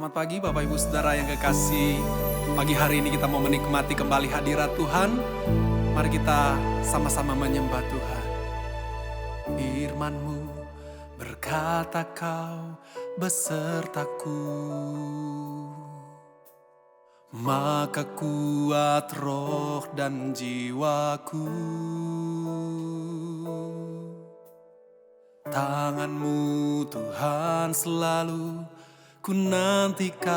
Selamat pagi Bapak Ibu Saudara yang kekasih. Pagi hari ini kita mau menikmati kembali hadirat Tuhan. Mari kita sama-sama menyembah Tuhan. Firman-Mu berkata Kau besertaku, maka kuat roh dan jiwaku. Tangan-Mu Tuhan selalu ku nantikan,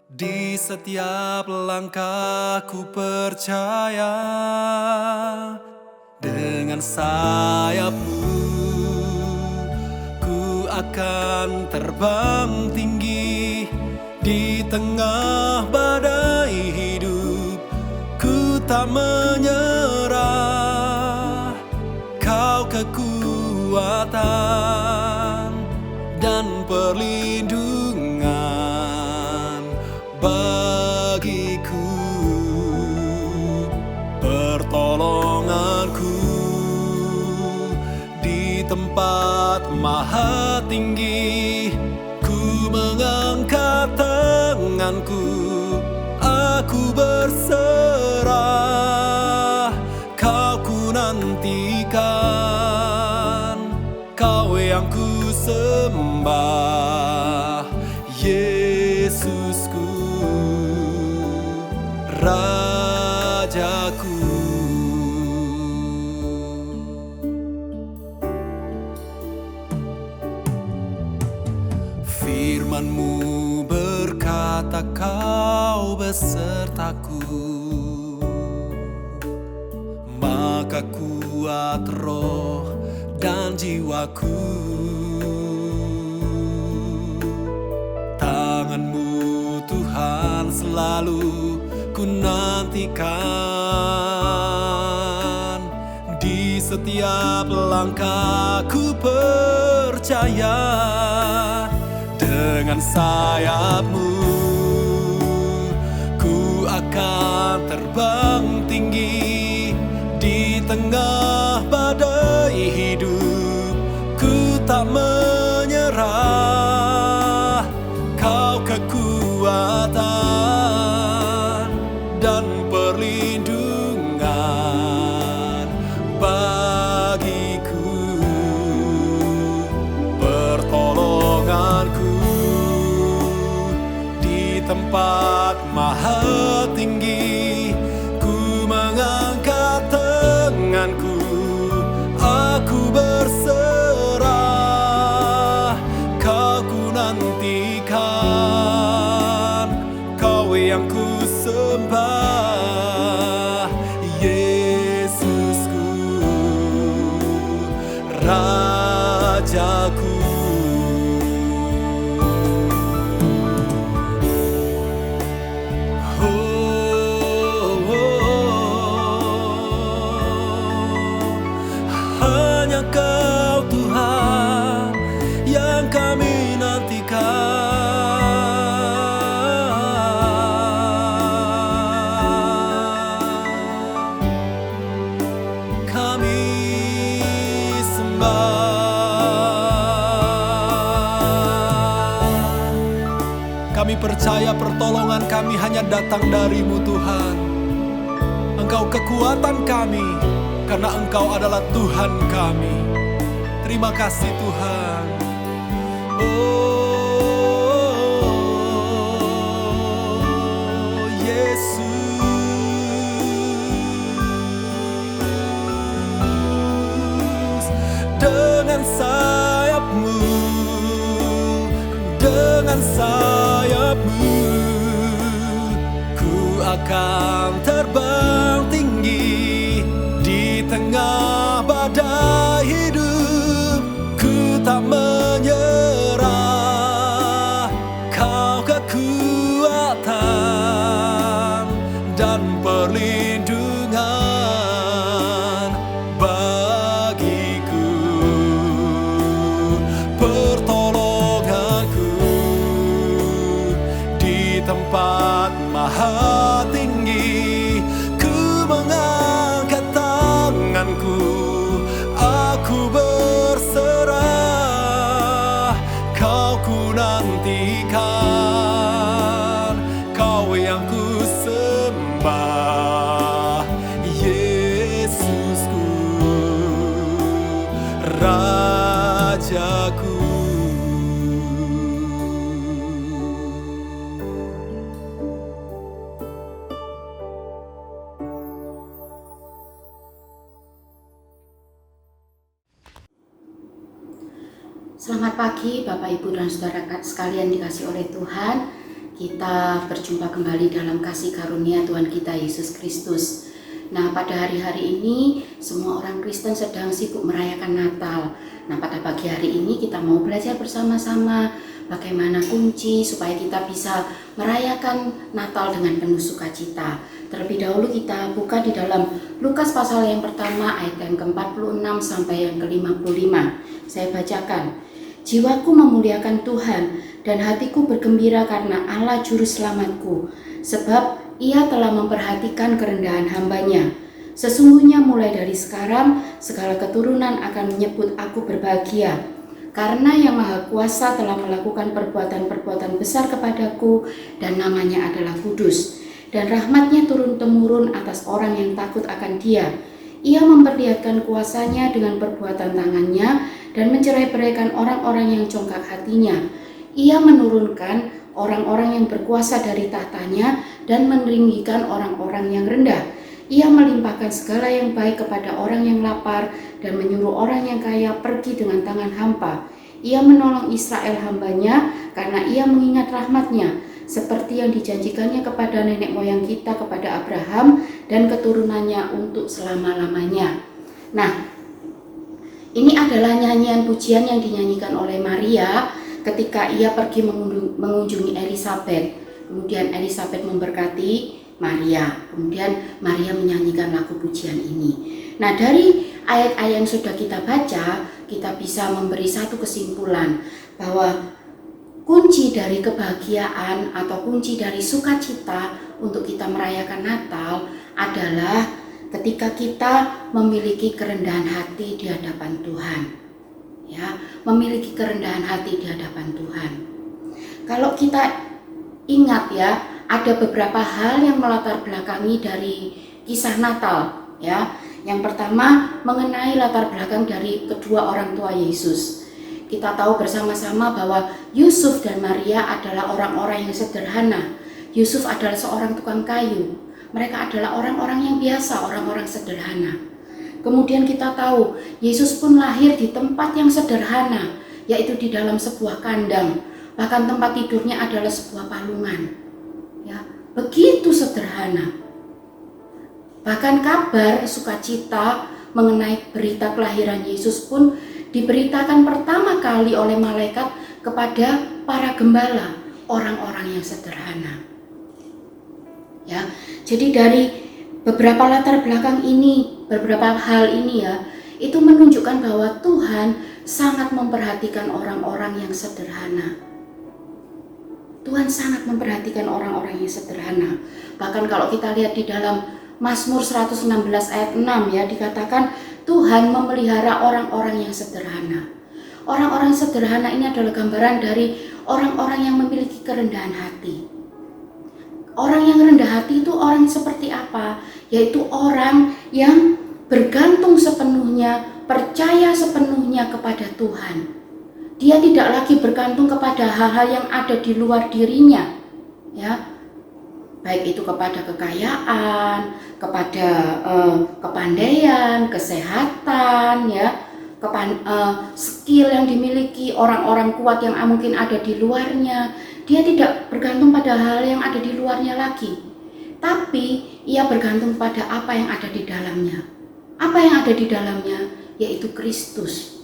di setiap langkah ku percaya. Dengan sayap-Mu ku akan terbang tinggi, di tengah badai hidup ku tak menyerah. Kau kekuatan dan perlindungan bagiku, pertolonganku di tempat maha tinggi. Ku mengangkat tanganku, aku berserah. Kau ku nantikan, Kau yang ku sembah, Yesusku, Rajaku. Firman-Mu berkata Kau besertaku, maka kuat roh dan jiwaku. Tangan-Mu Tuhan selalu ku nantikan, di setiap langkah ku percaya. Dengan sayap-Mu ku akan terbang tinggi, di tengah badai hidup ku tak menyerah. Kau kekuatan dan perlindungan bagiku, pertolonganku di tempat maha tinggi. Ku mengangkat tanganku, aku berserah. Kau ku nantikan, Kau yang ku sembah, Yesusku, Rajaku. Hanya Kau Tuhan yang kami nantikan. Kami sembah. Kami percaya pertolongan kami hanya datang dari-Mu Tuhan. Engkau kekuatan kami, karena Engkau adalah Tuhan kami. Terima kasih Tuhan. Oh Yesus, dengan sayap-Mu, dengan sayap-Mu ku akan terbang tinggi, di tengah badai hidup ku tak menyerah. Kau kekuatan dan perlindungan bagiku, pertolonganku di tempat maha tinggi. Ku mengangkat tanganku, aku berserah. Kau ku nantikan, Kau yang ku sembah, Yesusku, Rajaku. Selamat pagi Bapak Ibu dan Saudara sekalian dikasih oleh Tuhan. Kita berjumpa kembali dalam kasih karunia Tuhan kita Yesus Kristus. Nah, pada hari-hari ini semua orang Kristen sedang sibuk merayakan Natal. Nah, pada pagi hari ini kita mau belajar bersama-sama bagaimana kunci supaya kita bisa merayakan Natal dengan penuh sukacita. Terlebih dahulu kita buka di dalam Lukas pasal yang pertama ayat yang ke-46 sampai yang ke-55. Saya bacakan. Jiwaku memuliakan Tuhan dan hatiku bergembira karena Allah juru selamatku, sebab Ia telah memperhatikan kerendahan hamba-Nya. Sesungguhnya mulai dari sekarang segala keturunan akan menyebut aku berbahagia, karena Yang Maha Kuasa telah melakukan perbuatan-perbuatan besar kepadaku dan namanya adalah kudus. Dan rahmat-Nya turun-temurun atas orang yang takut akan Dia. Ia memperlihatkan kuasanya dengan perbuatan tangannya dan mencerai-beraikan orang-orang yang congkak hatinya. Ia menurunkan orang-orang yang berkuasa dari tahtanya dan meninggikan orang-orang yang rendah. Ia melimpahkan segala yang baik kepada orang yang lapar dan menyuruh orang yang kaya pergi dengan tangan hampa. Ia menolong Israel hamba-Nya karena Ia mengingat rahmat-Nya, seperti yang dijanjikannya kepada nenek moyang kita, kepada Abraham dan keturunannya untuk selama-lamanya. Nah, ini adalah nyanyian pujian yang dinyanyikan oleh Maria ketika ia pergi mengunjungi Elisabet. Kemudian Elisabet memberkati Maria. Kemudian Maria menyanyikan lagu pujian ini. Nah, dari ayat-ayat yang sudah kita baca, kita bisa memberi satu kesimpulan bahwa kunci dari kebahagiaan atau kunci dari sukacita untuk kita merayakan Natal adalah ketika kita memiliki kerendahan hati di hadapan Tuhan. Ya, memiliki kerendahan hati di hadapan Tuhan. Kalau kita ingat ya, ada beberapa hal yang melatar belakangi dari kisah Natal, ya. Yang pertama mengenai latar belakang dari kedua orang tua Yesus. Kita tahu bersama-sama bahwa Yusuf dan Maria adalah orang-orang yang sederhana. Yusuf adalah seorang tukang kayu. Mereka adalah orang-orang yang biasa, orang-orang sederhana. Kemudian kita tahu Yesus pun lahir di tempat yang sederhana, yaitu di dalam sebuah kandang. Bahkan tempat tidurnya adalah sebuah palungan. Ya, begitu sederhana. Bahkan kabar sukacita mengenai berita kelahiran Yesus pun diberitakan pertama kali oleh malaikat kepada para gembala, orang-orang yang sederhana. Ya, jadi dari beberapa latar belakang ini, beberapa hal ini ya, itu menunjukkan bahwa Tuhan sangat memperhatikan orang-orang yang sederhana. Tuhan sangat memperhatikan orang-orang yang sederhana. Bahkan kalau kita lihat di dalam Mazmur 116 ayat 6 ya, dikatakan Tuhan memelihara orang-orang yang sederhana. Orang-orang sederhana ini adalah gambaran dari orang-orang yang memiliki kerendahan hati. Orang yang rendah hati itu orang seperti apa? Yaitu orang yang bergantung sepenuhnya, percaya sepenuhnya kepada Tuhan. Dia tidak lagi bergantung kepada hal-hal yang ada di luar dirinya, ya. Baik itu kepada kekayaan, kepada kepandaian, kesehatan, ya, skill yang dimiliki orang-orang kuat yang mungkin ada di luarnya. Dia tidak bergantung pada hal yang ada di luarnya lagi, tapi ia bergantung pada apa yang ada di dalamnya. Apa yang ada di dalamnya? Yaitu Kristus.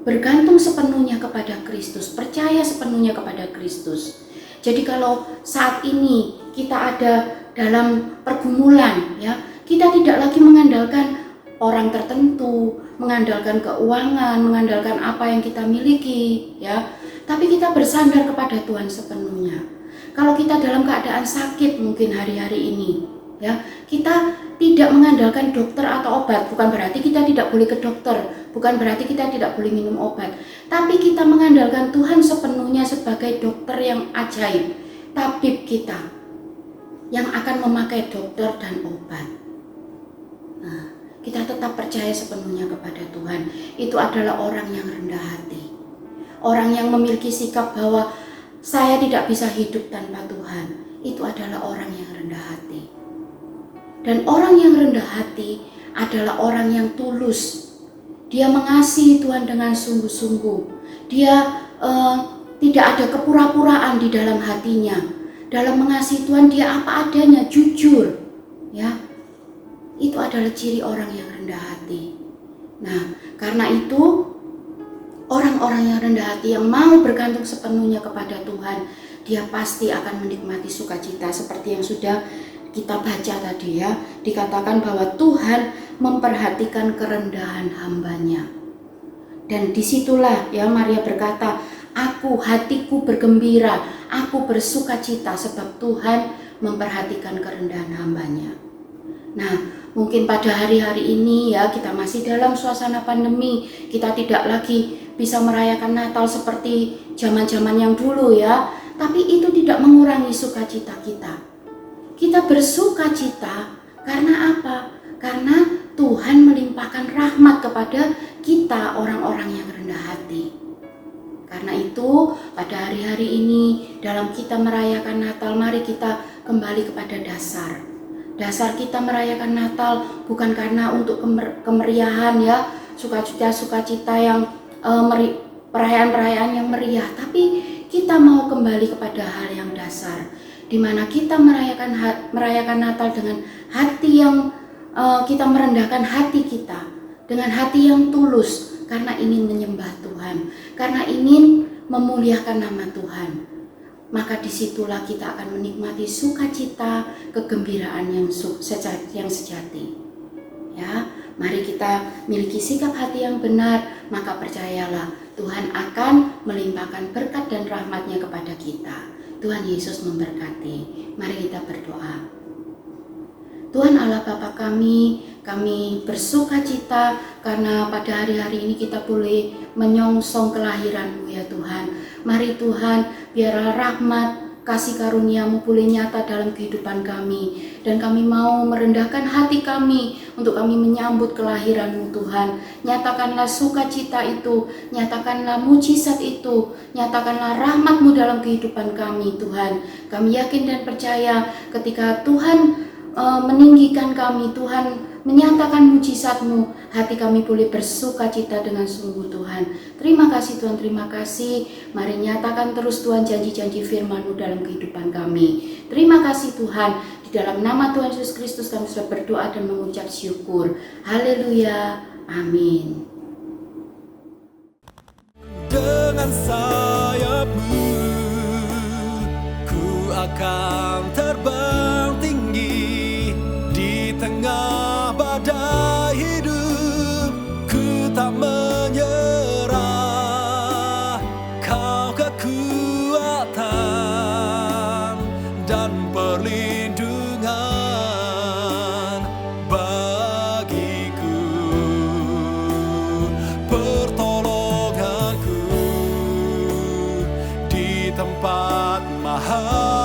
Bergantung sepenuhnya kepada Kristus, percaya sepenuhnya kepada Kristus. Jadi kalau saat ini kita ada dalam pergumulan, ya, kita tidak lagi mengandalkan orang tertentu, mengandalkan keuangan, mengandalkan apa yang kita miliki, ya, tapi kita bersandar kepada Tuhan sepenuhnya. Kalau kita dalam keadaan sakit mungkin hari-hari ini, ya, kita tidak mengandalkan dokter atau obat. Bukan berarti kita tidak boleh ke dokter, bukan berarti kita tidak boleh minum obat, tapi kita mengandalkan Tuhan sepenuhnya sebagai dokter yang ajaib, tabib kita yang akan memakai dokter dan obat. Nah, kita tetap percaya sepenuhnya kepada Tuhan. Itu adalah orang yang rendah hati, orang yang memiliki sikap bahwa saya tidak bisa hidup tanpa Tuhan. Itu adalah orang yang rendah hati. Dan orang yang rendah hati adalah orang yang tulus. Dia mengasihi Tuhan dengan sungguh-sungguh. Dia tidak ada kepura-puraan di dalam hatinya. Dalam mengasihi Tuhan dia apa adanya, jujur. Ya, itu adalah ciri orang yang rendah hati. Nah, karena itu orang-orang yang rendah hati yang mau bergantung sepenuhnya kepada Tuhan, dia pasti akan menikmati sukacita seperti yang sudah kita baca tadi ya. Dikatakan bahwa Tuhan memperhatikan kerendahan hambanya. Dan disitulah ya Maria berkata, hatiku bergembira, aku bersukacita sebab Tuhan memperhatikan kerendahan hambanya. Nah, mungkin pada hari-hari ini ya kita masih dalam suasana pandemi, kita tidak lagi bisa merayakan Natal seperti zaman-zaman yang dulu ya. Tapi itu tidak mengurangi sukacita kita. Kita bersukacita karena apa? Karena Tuhan melimpahkan rahmat kepada kita orang-orang yang rendah hati. Karena itu pada hari-hari ini dalam kita merayakan Natal, mari kita kembali kepada dasar. Dasar kita merayakan Natal bukan karena untuk kemeriahan ya, sukacita yang perayaan-perayaan yang meriah, tapi kita mau kembali kepada hal yang dasar, di mana kita merayakan Natal dengan hati yang kita merendahkan hati kita, dengan hati yang tulus, karena ingin menyembah Tuhan, karena ingin memuliakan nama Tuhan. Maka disitulah kita akan menikmati sukacita, kegembiraan yang sejati. Ya, mari kita miliki sikap hati yang benar, maka percayalah Tuhan akan melimpahkan berkat dan rahmat-Nya kepada kita. Tuhan Yesus memberkati. Mari kita berdoa. Tuhan Allah Bapa kami bersukacita karena pada hari-hari ini kita boleh menyongsong kelahiran-Mu ya Tuhan. Mari Tuhan, biarlah rahmat, kasih karunia-Mu boleh nyata dalam kehidupan kami. Dan kami mau merendahkan hati kami untuk kami menyambut kelahiran-Mu Tuhan. Nyatakanlah sukacita itu, nyatakanlah mujizat itu, nyatakanlah rahmat-Mu dalam kehidupan kami Tuhan. Kami yakin dan percaya ketika Tuhan meninggikan kami, Tuhan menyatakan mujizat-Mu, hati kami boleh bersukacita dengan sungguh Tuhan. Terima kasih Tuhan, terima kasih. Mari nyatakan terus Tuhan janji-janji firman-Mu dalam kehidupan kami. Terima kasih Tuhan. Di dalam nama Tuhan Yesus Kristus kami sudah berdoa dan mengucap syukur. Haleluya. Amin. Dengan sayap-Mu ku akan terbang tinggi. Di tengah badai hidup ku tak menyerah. Kau kekuatan dan perlindungan bagiku, pertolonganku di tempat mahal.